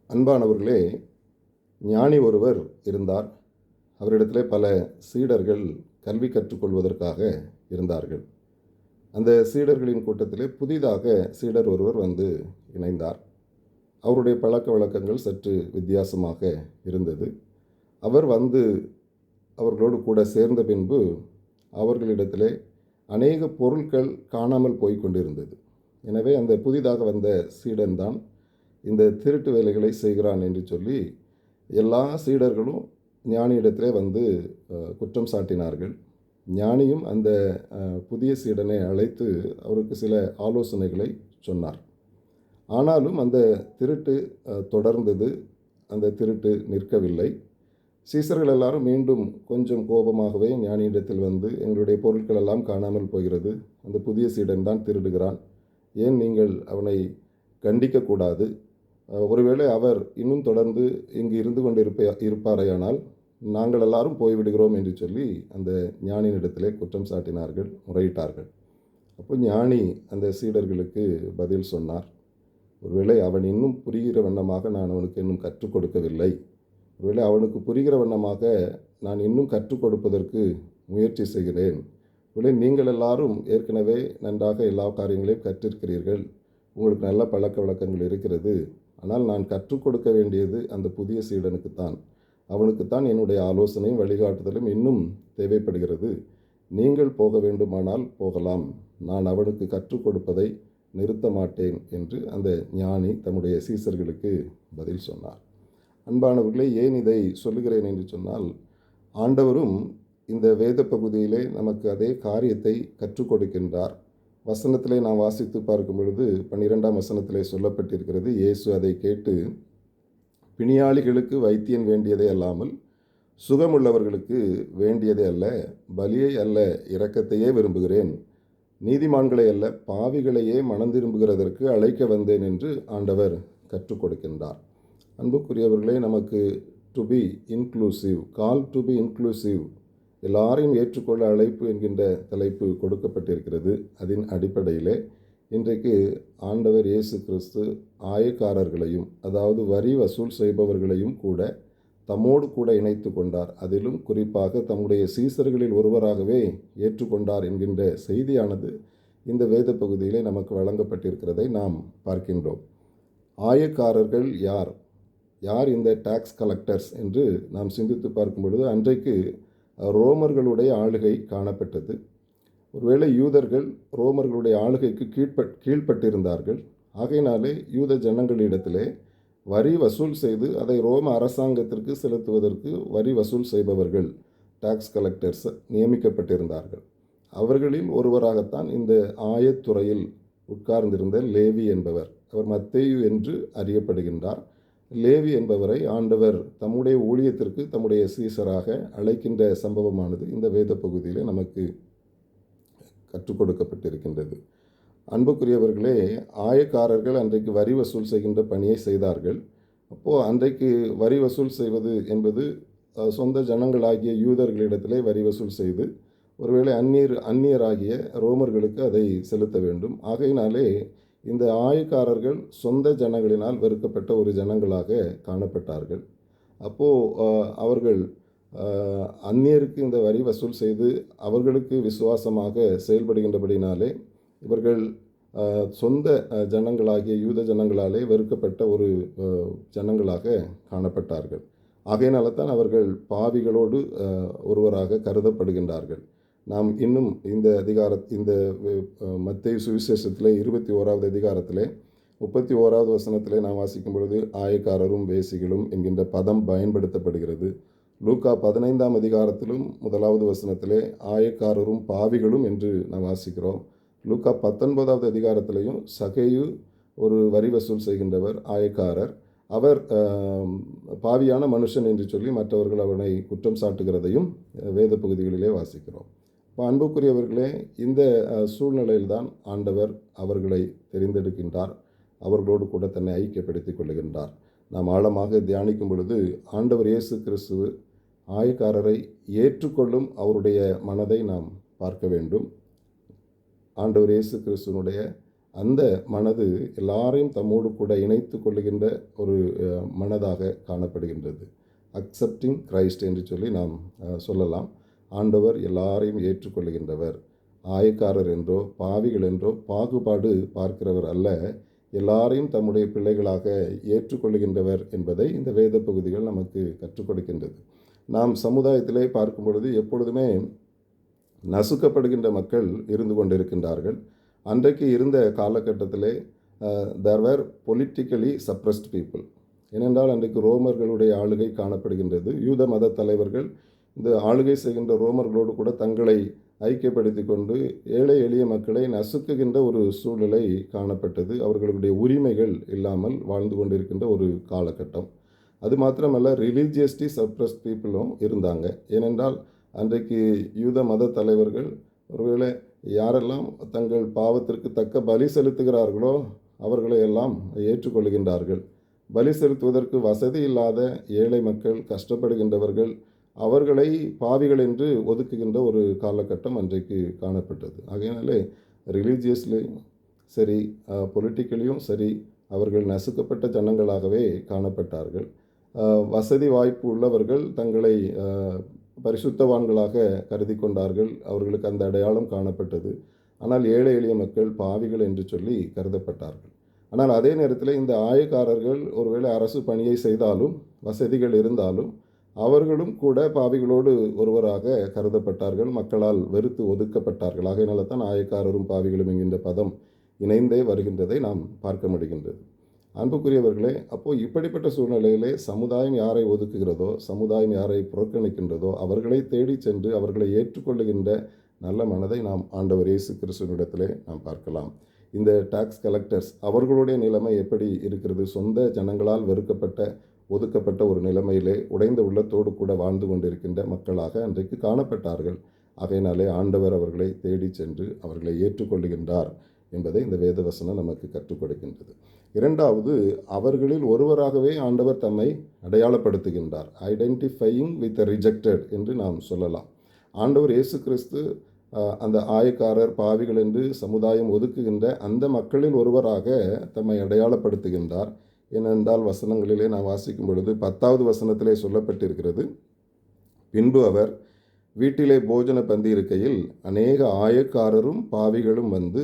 அன்பானவர்களே, ஞானி ஒருவர் இருந்தார். அவரிடத்திலே பல சீடர்கள் கல்வி கற்றுக்கொள்வதற்காக இருந்தார்கள். அந்த சீடர்களின் கூட்டத்திலே புதிதாக சீடர் ஒருவர் வந்து இணைந்தார். அவருடைய பழக்க வழக்கங்கள் சற்று வித்தியாசமாக இருந்தது. அவர் வந்து அவர்களோடு கூட சேர்ந்த பின்பு அவர்களிடத்திலே அநேக பொருட்கள் காணாமல் போய் கொண்டிருந்தது. எனவே அந்த புதிதாக வந்த சீடன்தான் இந்த திருட்டு வேலைகளை செய்கிறான் என்று சொல்லி எல்லா சீடர்களும் ஞானியிடத்திலே வந்து குற்றம் சாட்டினார்கள். ஞானியும் அந்த புதிய சீடனை அழைத்து அவருக்கு சில ஆலோசனைகளை சொன்னார். ஆனாலும் அந்த திருட்டு தொடர்ந்தது. அந்த திருட்டு நிற்கவில்லை. சீசர்கள் எல்லாரும் மீண்டும் கொஞ்சம் கோபமாகவே ஞானியிடத்தில் வந்து, எங்களுடைய பொருட்கள் எல்லாம் காணாமல் போகிறது, அந்த புதிய சீடன் தான் திருடுகிறான், ஏன் நீங்கள் அவனை கண்டிக்கக்கூடாது? ஒருவேளை அவர் இன்னும் தொடர்ந்து இங்கு இருந்து கொண்டு இருப்பாரையானால் நாங்கள் எல்லாரும் போய்விடுகிறோம் என்று சொல்லி அந்த ஞானியிடத்திலே குற்றம் சாட்டினார்கள், முறையிட்டார்கள். அப்போ ஞானி அந்த சீடர்களுக்கு பதில் சொன்னார். ஒருவேளை அவன் இன்னும் புரிகிற வண்ணமாக நான் அவனுக்கு இன்னும் கற்றுக் கொடுக்கவில்லை. ஒருவேளை அவனுக்கு புரிகிற வண்ணமாக நான் இன்னும் கற்றுக் கொடுப்பதற்கு முயற்சி செய்கிறேன். ஒருவேளை நீங்கள் எல்லாரும் ஏற்கனவே நன்றாக எல்லா காரியங்களையும் கற்றிருக்கிறீர்கள், உங்களுக்கு நல்ல பழக்க வழக்கங்கள் இருக்கிறது. ஆனால் நான் கற்றுக் கொடுக்க வேண்டியது அந்த புதிய சீடனுக்குத்தான். அவனுக்குத்தான் என்னுடைய ஆலோசனையும் வழிகாட்டுதலும் இன்னும் தேவைப்படுகிறது. நீங்கள் போக வேண்டுமானால் போகலாம், நான் அவனுக்கு கற்றுக் கொடுப்பதை நிறுத்த மாட்டேன் என்று அந்த ஞானி தம்முடைய சீசர்களுக்கு பதில் சொன்னார். அன்பானவர்களே, ஏன் இதை சொல்லுகிறேன் என்று சொன்னால், ஆண்டவரும் இந்த வேத பகுதியிலே நமக்கு அதே காரியத்தை கற்றுக் கொடுக்கின்றார். வசனத்திலே நாம் வாசித்து பார்க்கும் பொழுது 12ஆம் வசனத்திலே சொல்லப்பட்டிருக்கிறது, இயேசு அதை கேட்டு, பிணியாளிகளுக்கு வைத்தியன் வேண்டியதே அல்லாமல் சுகமுள்ளவர்களுக்கு வேண்டியதே அல்ல, பலியை அல்ல இரக்கத்தையே விரும்புகிறேன், நீதிமான்களை அல்ல பாவிகளையே மனந்திரும்புகிறதற்கு அழைக்க வந்தேன் என்று ஆண்டவர் கற்றுக் கொடுக்கின்றார். அன்புக்குரியவர்களே, நமக்கு to be inclusive, call to be inclusive, எல்லாரையும் ஏற்றுக்கொள்ள அழைப்பு என்கின்ற தலைப்பு கொடுக்கப்பட்டிருக்கிறது. அதன் அடிப்படையிலே இன்றைக்கு ஆண்டவர் இயேசு கிறிஸ்து ஆயக்காரர்களையும், அதாவது வரி வசூல் செய்பவர்களையும் கூட தம்மோடு கூட இணைத்து கொண்டார். அதிலும் குறிப்பாக தம்முடைய சீசர்களில் ஒருவராகவே ஏற்றுக்கொண்டார் என்கின்ற செய்தியானது இந்த வேத பகுதியிலே நமக்கு வழங்கப்பட்டிருக்கிறதை நாம் பார்க்கின்றோம். ஆயக்காரர்கள் யார்? யார் இந்த டாக்ஸ் கலெக்டர்ஸ் என்று நாம் சிந்தித்து பார்க்கும் பொழுது, அன்றைக்கு ரோமர்களுடைய ஆளுகை காணப்பட்டது. ஒருவேளை யூதர்கள் ரோமர்களுடைய ஆளுகைக்கு கீழ்ப்பட்டிருந்தார்கள். ஆகையினாலே யூத ஜனங்களிடத்திலே வரி வசூல் செய்து அதை ரோம அரசாங்கத்திற்கு செலுத்துவதற்கு வரி வசூல் செய்பவர்கள், டாக்ஸ் கலெக்டர்ஸ் நியமிக்கப்பட்டிருந்தார்கள். அவர்களில் ஒருவராகத்தான் இந்த ஆயத்துறையில் உட்கார்ந்திருந்த லேவி என்பவர். அவர் மத்தேயு என்று அறியப்படுகின்றார். லேவி என்பவரை ஆண்டவர் தம்முடைய ஊழியத்திற்கு தம்முடைய சீசராக அழைக்கின்ற சம்பவமானது இந்த வேத பகுதியிலே நமக்கு கற்றுக் கொடுக்கப்பட்டிருக்கின்றது. அன்புக்குரியவர்களே, ஆயக்காரர்கள் அன்றைக்கு வரி வசூல் செய்கின்ற பணியை செய்தார்கள். அப்போது அன்றைக்கு வரி வசூல் செய்வது என்பது சொந்த ஜனங்களாகிய யூதர்களிடத்திலே வரி வசூல் செய்து ஒருவேளை அந்நியராகிய ரோமர்களுக்கு அதை செலுத்த வேண்டும். ஆகையினாலே இந்த ஆயக்காரர்கள் சொந்த ஜனங்களினால் வெறுக்கப்பட்ட ஒரு ஜனங்களாக காணப்பட்டார்கள். அப்போது அவர்கள் அந்நியருக்கு இந்த வரி வசூல் செய்து அவர்களுக்கு விசுவாசமாக செயல்படுகின்றபடினாலே இவர்கள் சொந்த ஜனங்களாகிய யூத ஜனங்களாலே வெறுக்கப்பட்ட ஒரு ஜனங்களாக காணப்பட்டார்கள். ஆகையினால தான் அவர்கள் பாவிகளோடு ஒருவராக கருதப்படுகின்றார்கள். நாம் இன்னும் இந்த மத்தேயு சுவிசேஷத்திலே 21வது அதிகாரத்திலே 31வது வசனத்திலே நாம் வாசிக்கும் பொழுது ஆயக்காரரும் வேசிகளும் என்கின்ற பதம் பயன்படுத்தப்படுகிறது. லூக்கா 15ஆம் அதிகாரத்திலும் 1வது வசனத்திலே ஆயக்காரரும் பாவிகளும் என்று நாம் வாசிக்கிறோம். லூக்கா 19வது அதிகாரத்திலையும் சகேயு ஒரு வரி வசூல் செய்கின்றவர், ஆயக்காரர். அவர் பாவியான மனுஷன் என்று சொல்லி மற்றவர்கள் அவனை குற்றம் சாட்டுகிறதையும் வேத பகுதிகளிலே வாசிக்கிறோம். அன்புக்குரியவர்களே, இந்த சூழ்நிலையில்தான் ஆண்டவர் அவர்களை தெரிந்தெடுக்கின்றார், அவர்களோடு கூட தன்னை ஐக்கியப்படுத்திக் கொள்ளுகின்றார். நாம் ஆழமாக தியானிக்கும் பொழுது ஆண்டவர் இயேசு கிறிஸ்து ஆயக்காரரை ஏற்றுக்கொள்ளும் அவருடைய மனதை நாம் பார்க்க வேண்டும். ஆண்டவர் இயேசு கிறிஸ்துவனுடைய அந்த மனது எல்லாரையும் தம்மோடு கூட இணைத்து கொள்ளுகின்ற ஒரு மனதாக காணப்படுகின்றது. அக்செப்டிங் கிரைஸ்ட் என்று சொல்லி நாம் சொல்லலாம். ஆண்டவர் எல்லாரையும் ஏற்றுக்கொள்ளுகின்றவர். ஆயக்காரர் என்றோ பாவிகள் என்றோ பாகுபாடு பார்க்கிறவர் அல்ல, எல்லாரையும் தம்முடைய பிள்ளைகளாக ஏற்றுக்கொள்ளுகின்றவர் என்பதை இந்த வேத பகுதிகள் நமக்கு கற்றுக் கொடுக்கின்றது. நாம் சமுதாயத்திலே பார்க்கும் பொழுது எப்பொழுதுமே நசுக்கப்படுகின்ற மக்கள் இருந்து கொண்டிருக்கின்றார்கள். அன்றைக்கு இருந்த காலகட்டத்திலே தேர் வேர் பொலிட்டிக்கலி சப்ரஸ்ட் பீப்புள். ஏனென்றால் அன்றைக்கு ரோமர்களுடைய ஆளுகை காணப்படுகின்றது. யூத மத தலைவர்கள் இந்த ஆளுகை செய்கின்ற ரோமர்களோடு கூட தங்களை ஐக்கியப்படுத்தி கொண்டு ஏழை எளிய மக்களை நசுக்குகின்ற ஒரு சூழ்நிலை காணப்பட்டது. அவர்களுடைய உரிமைகள் இல்லாமல் வாழ்ந்து கொண்டிருக்கின்ற ஒரு காலகட்டம். அது மாத்திரமல்ல, ரிலீஜியஸ்லி சப்ரஸ்ட் பீப்புளும் இருந்தாங்க. ஏனென்றால் அன்றைக்கு யூத மத தலைவர்கள் ஒருவேளை யாரெல்லாம் தங்கள் பாவத்திற்கு தக்க பலி செலுத்துகிறார்களோ அவர்களை எல்லாம் ஏற்றுக்கொள்கின்றார்கள். பலி செலுத்துவதற்கு வசதி இல்லாத ஏழை மக்கள், கஷ்டப்படுகின்றவர்கள், அவர்களை பாவிகள் என்று ஒதுக்குகின்ற ஒரு காலகட்டம் அன்றைக்கு காணப்பட்டது. ஆகையினாலே ரிலீஜியஸ்லி சரி, பொலிட்டிக்கலியும் சரி, அவர்கள் நசுக்கப்பட்ட ஜனங்களாகவே காணப்பட்டார்கள். வசதி வாய்ப்பு உள்ளவர்கள் தங்களை பரிசுத்தவான்களாக கருதி கொண்டார்கள். அவர்களுக்கு அந்த அடையாளம் காணப்பட்டது. ஆனால் ஏழை எளிய மக்கள் பாவிகள் என்று சொல்லி கருதப்பட்டார்கள். ஆனால் அதே நேரத்தில் இந்த ஆயக்காரர்கள் ஒருவேளை அரசு பணியை செய்தாலும், வசதிகள் இருந்தாலும், அவர்களும் கூட பாவிகளோடு ஒருவராக கருதப்பட்டார்கள். மக்களால் வெறுத்து ஒதுக்கப்பட்டார்கள். ஆகையினால தான் ஆயக்காரரும் பாவிகளும் என்கின்ற பதம் இணைந்தே வருகின்றதை நாம் பார்க்க முடிகின்றது. அன்புக்குரியவர்களே, அப்போது இப்படிப்பட்ட சூழ்நிலையிலே சமுதாயம் யாரை ஒதுக்குகிறதோ, சமுதாயம் யாரை புறக்கணிக்கின்றதோ அவர்களை தேடி சென்று அவர்களை ஏற்றுக்கொள்ளுகின்ற நல்ல மனதை நாம் ஆண்டவர் இயேசு கிறிஸ்துவினிடத்திலே நாம் பார்க்கலாம். இந்த டாக்ஸ் கலெக்டர்ஸ், அவர்களுடைய நிலைமை எப்படி இருக்கிறது? சொந்த ஜனங்களால் வெறுக்கப்பட்ட, ஒதுக்கப்பட்ட ஒரு நிலைமையிலே உடைந்த உள்ளத்தோடு கூட வாழ்ந்து கொண்டிருக்கின்ற மக்களாக அன்றைக்கு காணப்பட்டார்கள். ஆகையினாலே ஆண்டவர் அவர்களை தேடி சென்று அவர்களை ஏற்றுக்கொள்ளுகின்றார் என்பதை இந்த வேதவசனம் நமக்கு கற்றுக் கொடுக்கின்றது. இரண்டாவது, அவர்களில் ஒருவராகவே ஆண்டவர் தம்மை அடையாளப்படுத்துகின்றார். ஐடென்டிஃபையிங் வித் ரிஜெக்டட் என்று நாம் சொல்லலாம். ஆண்டவர் இயேசு கிறிஸ்து அந்த ஆயக்காரர், பாவிகள் என்று சமுதாயம் ஒதுக்குகின்ற அந்த மக்களில் ஒருவராக தம்மை அடையாளப்படுத்துகின்றார். ஏனென்றால் வசனங்களிலே நாம் வாசிக்கும் பொழுது 10வது வசனத்திலே சொல்லப்பட்டிருக்கிறது, பின்பு அவர் வீட்டிலே போஜன பந்தி இருக்கையில் அநேக ஆயக்காரரும் பாவிகளும் வந்து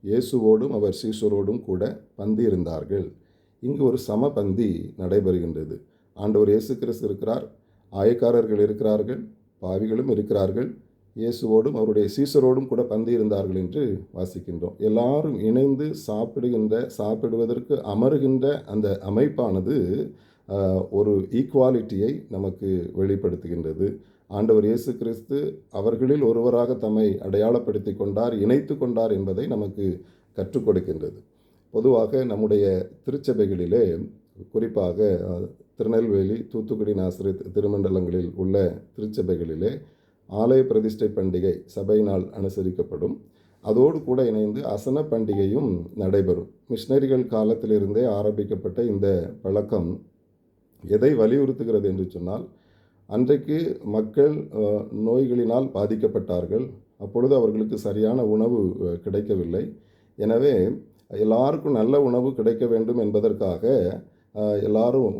இயேசுவோடும் அவர் சீஷரோடும் கூட பந்தி இருந்தார்கள். இங்கு ஒரு சம பந்தி நடைபெறுகின்றது. ஆண்டவர் இயேசு கிறிஸ்து இருக்கிறார், ஆயக்காரர்கள் இருக்கிறார்கள், பாவிகளும் இருக்கிறார்கள், இயேசுவோடும் அவருடைய சீஷரோடும் கூட பந்தி இருந்தார்கள் என்று வாசிக்கின்றோம். எல்லாரும் இணைந்து சாப்பிடுவதற்கு அமருகின்ற அந்த அமைப்பானது ஒரு ஈக்குவாலிட்டியை நமக்கு வெளிப்படுத்துகின்றது. ஆண்டவர் இயேசு கிறிஸ்து அவர்களில் ஒருவராக தம்மை அடையாளப்படுத்தி கொண்டார், இணைத்து கொண்டார் என்பதை நமக்கு கற்றுக் கொடுக்கின்றது. பொதுவாக நம்முடைய திருச்சபைகளிலே, குறிப்பாக திருநெல்வேலி, தூத்துக்குடி, நாசரேத் திருமண்டலங்களில் உள்ள திருச்சபைகளிலே ஆலய பிரதிஷ்டை பண்டிகை சபையினால் அனுசரிக்கப்படும். அதோடு கூட இணைந்து அசன பண்டிகையும் நடைபெறும். மிஷினரிகள் காலத்திலிருந்தே ஆரம்பிக்கப்பட்ட இந்த பழக்கம் எதை வலியுறுத்துகிறது என்று சொன்னால், அன்றைக்கு மக்கள் நோய்களினால் பாதிக்கப்பட்டார்கள். அப்பொழுது அவர்களுக்கு சரியான உணவு கிடைக்கவில்லை. எனவே எல்லாருக்கும் நல்ல உணவு கிடைக்க வேண்டும் என்பதற்காக எல்லாரும்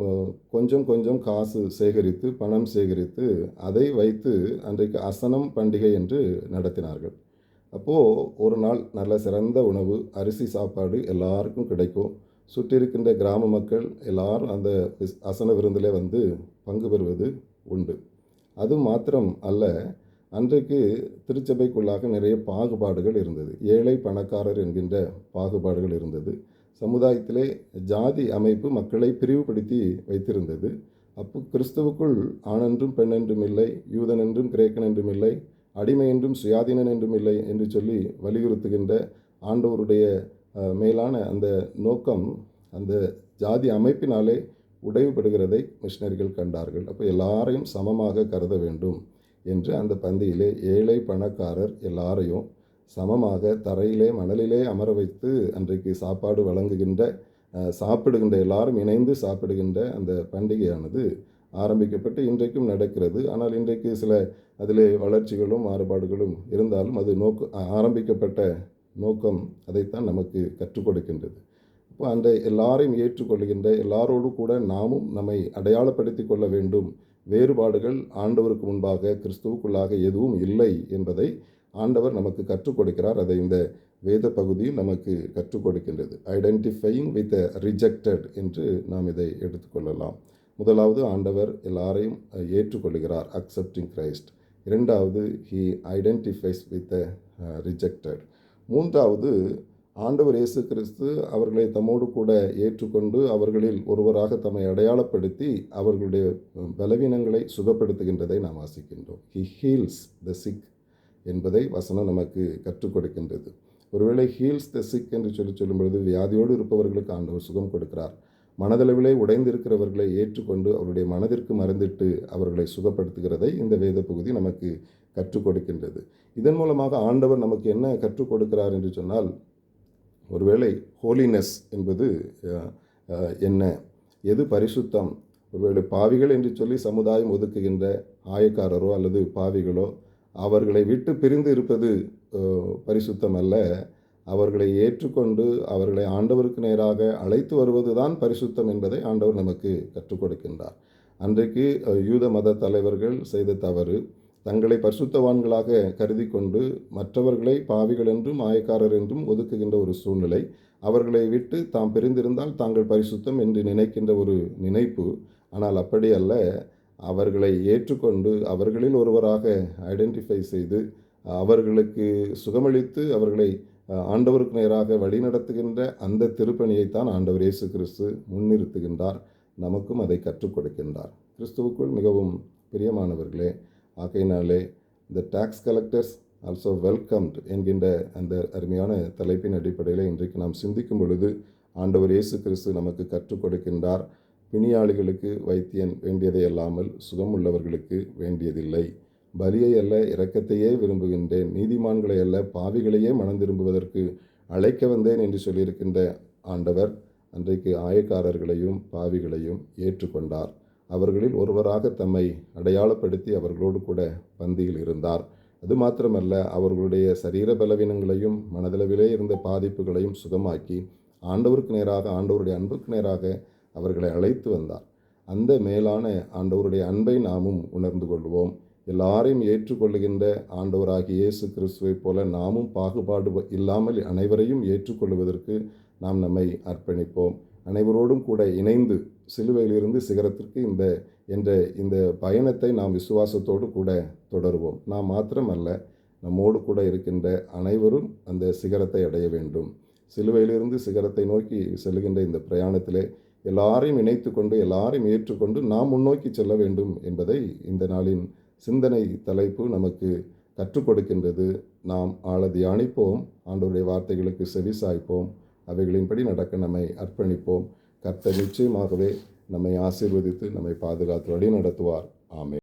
கொஞ்சம் கொஞ்சம் காசு சேகரித்து, பணம் சேகரித்து, அதை வைத்து அன்றைக்கு அசனம் பண்டிகை என்று நடத்தினார்கள். அப்போது ஒரு நாள் நல்ல சிறந்த உணவு, அரிசி சாப்பாடு எல்லாருக்கும் கிடைக்கும். சுற்றி இருக்கின்ற கிராம மக்கள் எல்லாரும் அந்த அசன விருந்தில் வந்து பங்கு பெறுவது உண்டு. அது மாத்திரம் அல்ல, அன்றைக்கு திருச்சபைக்குள்ளாக நிறைய பாகுபாடுகள் இருந்தது. ஏழை பணக்காரர் என்கின்ற பாகுபாடுகள் இருந்தது. சமுதாயத்திலே ஜாதி அமைப்பு மக்களை பிரிவுபடுத்தி வைத்திருந்தது. அப்போ கிறிஸ்துவுக்குள் ஆணென்றும் பெண்ணென்றும் இல்லை, யூதன் என்றும் கிரேக்கன் என்றும் இல்லை, அடிமை என்றும் சுயாதீனன் என்றும் இல்லை என்று சொல்லி வலியுறுத்துகின்ற ஆண்டவருடைய மேலான அந்த நோக்கம் அந்த ஜாதி அமைப்பினாலே உடைவுபடுகிறதை மிஷினரிகள் கண்டார்கள். அப்போ எல்லாரையும் சமமாக கருத வேண்டும் என்று அந்த பந்தியிலே ஏழை பணக்காரர் எல்லாரையும் சமமாக தரையிலே மணலிலே அமர வைத்து அன்றைக்கு சாப்பாடு வழங்குகின்ற, சாப்பிடுகின்ற, எல்லாரும் இணைந்து சாப்பிடுகின்ற அந்த பண்டிகையானது ஆரம்பிக்கப்பட்டு இன்றைக்கும் நடக்கிறது. ஆனால் இன்றைக்கு சில அதிலே வளர்ச்சிகளும் மாறுபாடுகளும் இருந்தாலும் அது ஆரம்பிக்கப்பட்ட நோக்கம் அதைத்தான் நமக்கு கற்றுக் கொடுக்கின்றது. இப்போ அந்த எல்லாரையும் ஏற்றுக்கொள்கின்ற எல்லாரோடு கூட நாமும் நம்மை அடையாளப்படுத்தி கொள்ள வேண்டும். வேறுபாடுகள் ஆண்டவருக்கு முன்பாக கிறிஸ்துவுக்குள்ளாக எதுவும் இல்லை என்பதை ஆண்டவர் நமக்கு கற்றுக் கொடுக்கிறார். அதை இந்த வேத பகுதியும் நமக்கு கற்றுக் கொடுக்கின்றது. ஐடென்டிஃபையிங் வித் ரிஜெக்டட் என்று நாம் இதை எடுத்துக்கொள்ளலாம். முதலாவது, ஆண்டவர் எல்லாரையும் ஏற்றுக்கொள்கிறார், அக்செப்டிங் கிரைஸ்ட். இரண்டாவது, ஹி ஐடென்டிஃபைஸ் வித் ரிஜெக்டட். மூன்றாவது, ஆண்டவர் இயேசு கிறிஸ்து அவர்களை தம்மோடு கூட ஏற்றுக்கொண்டு அவர்களில் ஒருவராக தம்மை அடையாளப்படுத்தி அவர்களுடைய பலவீனங்களை சுகப்படுத்துகின்றதை நாம் வாசிக்கின்றோம். ஹி ஹீல்ஸ் த சிக் என்பதை வசனம் நமக்கு கற்றுக் கொடுக்கின்றது. ஒருவேளை ஹீல்ஸ் த சிக் என்று சொல்லும் பொழுது வியாதியோடு இருப்பவர்களுக்கு ஆண்டவர் சுகம் கொடுக்கிறார். மனதளவிலே உடைந்திருக்கிறவர்களை ஏற்றுக்கொண்டு அவருடைய மனதிற்கு மறந்திட்டு அவர்களை சுகப்படுத்துகிறதை இந்த வேத பகுதி நமக்கு கற்றுக் கொடுக்கின்றது. இதன் மூலமாக ஆண்டவர் நமக்கு என்ன கற்றுக் கொடுக்கிறார் என்று சொன்னால், ஒருவேளை ஹோலினஸ் என்பது என்ன, எது பரிசுத்தம்? ஒருவேளை பாவிகள் என்று சொல்லி சமுதாயம் ஒதுக்குகின்ற ஆயக்காரரோ அல்லது பாவிகளோ அவர்களை விட்டு பிரிந்து இருப்பது பரிசுத்தம் அல்ல. அவர்களை ஏற்றுக்கொண்டு அவர்களை ஆண்டவருக்கு நேராக அழைத்து வருவது தான் பரிசுத்தம் என்பதை ஆண்டவர் நமக்கு கற்றுக் கொடுக்கின்றார். அன்றைக்கு யூத மத தலைவர்கள் செய்த தவறு, தங்களை பரிசுத்தவான்களாக கருதி கொண்டு மற்றவர்களை பாவிகள் என்றும் ஆயக்காரர் என்றும் ஒதுக்குகின்ற ஒரு சூழ்நிலை. அவர்களை விட்டு தாம் பிரிந்திருந்தால் தாங்கள் பரிசுத்தம் என்று நினைக்கின்ற ஒரு நினைப்பு. ஆனால் அப்படி அல்ல. அவர்களை ஏற்றுக்கொண்டு அவர்களில் ஒருவராக ஐடென்டிஃபை செய்து அவர்களுக்கு சுகமளித்து அவர்களை ஆண்டவருக்கு நேராக வழிநடத்துகின்ற அந்த திருப்பணியைத்தான் ஆண்டவர் இயேசு கிறிஸ்து முன்னிறுத்துகின்றார். நமக்கும் அதை கற்றுக் கொடுக்கின்றார். கிறிஸ்துவுக்குள் மிகவும் பிரியமானவர்களே, ஆகையினாலே த டாக்ஸ் கலெக்டர்ஸ் ஆல்சோ வெல்கம்ட் என்கின்ற அந்த அருமையான தலைப்பின் அடிப்படையில் இன்றைக்கு நாம் சிந்திக்கும் பொழுது ஆண்டவர் இயேசு கிறிஸ்து நமக்கு கற்றுக் கொடுக்கின்றார். பிணியாளிகளுக்கு வைத்தியன் வேண்டியதை அல்லாமல் சுகமுள்ளவர்களுக்கு வேண்டியதில்லை. பலியை அல்ல இரக்கத்தையே விரும்புகின்றேன், நீதிமான்களை அல்ல பாவிகளையே மனம் திரும்புவதற்கு அழைக்க வந்தேன் என்று சொல்லியிருக்கின்ற ஆண்டவர் அன்றைக்கு ஆயக்காரர்களையும் பாவிகளையும் ஏற்றுக்கொண்டார். அவர்களில் ஒருவராக தம்மை அடையாளப்படுத்தி அவர்களோடு கூட பந்தியில் இருந்தார். அது மாத்திரமல்ல, அவர்களுடைய சரீர பலவீனங்களையும் மனதளவிலே இருந்த பாதிப்புகளையும் சுகமாக்கி ஆண்டவருக்கு நேராக, ஆண்டவருடைய அன்புக்கு நேராக அவர்களை அழைத்து வந்தார். அந்த மேலான ஆண்டவருடைய அன்பை நாமும் உணர்ந்து கொள்வோம். எல்லாரையும் ஏற்றுக்கொள்ளுகின்ற ஆண்டவராகிய இயேசு கிறிஸ்துவைப் போல நாமும் பாகுபாடு இல்லாமல் அனைவரையும் ஏற்றுக்கொள்வதற்கு நாம் நம்மை அர்ப்பணிப்போம். அனைவரோடும் கூட இணைந்து சிலுவையிலிருந்து சிகரத்திற்கு இந்த பயணத்தை நாம் விசுவாசத்தோடு கூட தொடருவோம். நாம் மாத்திரமல்ல, நம்மோடு கூட இருக்கின்ற அனைவரும் அந்த சிகரத்தை அடைய வேண்டும். சிலுவையிலிருந்து சிகரத்தை நோக்கி செல்கின்ற இந்த பிரயாணத்திலே எல்லாரையும் இணைத்து கொண்டு எல்லாரையும் ஏற்றுக்கொண்டு நாம் முன்னோக்கி செல்ல வேண்டும் என்பதை இந்த நாளின் சிந்தனை தலைப்பு நமக்கு கற்றுக் கொடுக்கின்றது. நாம் ஆழ தியானிப்போம், ஆண்டவருடைய வார்த்தைகளுக்கு செவிசாய்ப்போம், அவைகளின்படி நடக்க நம்மை அர்ப்பணிப்போம். கர்த்தர் நிச்சயமாகவே நம்மை ஆசீர்வதித்து நம்மை பாதுகாத்து வழி நடத்துவார். ஆமென்.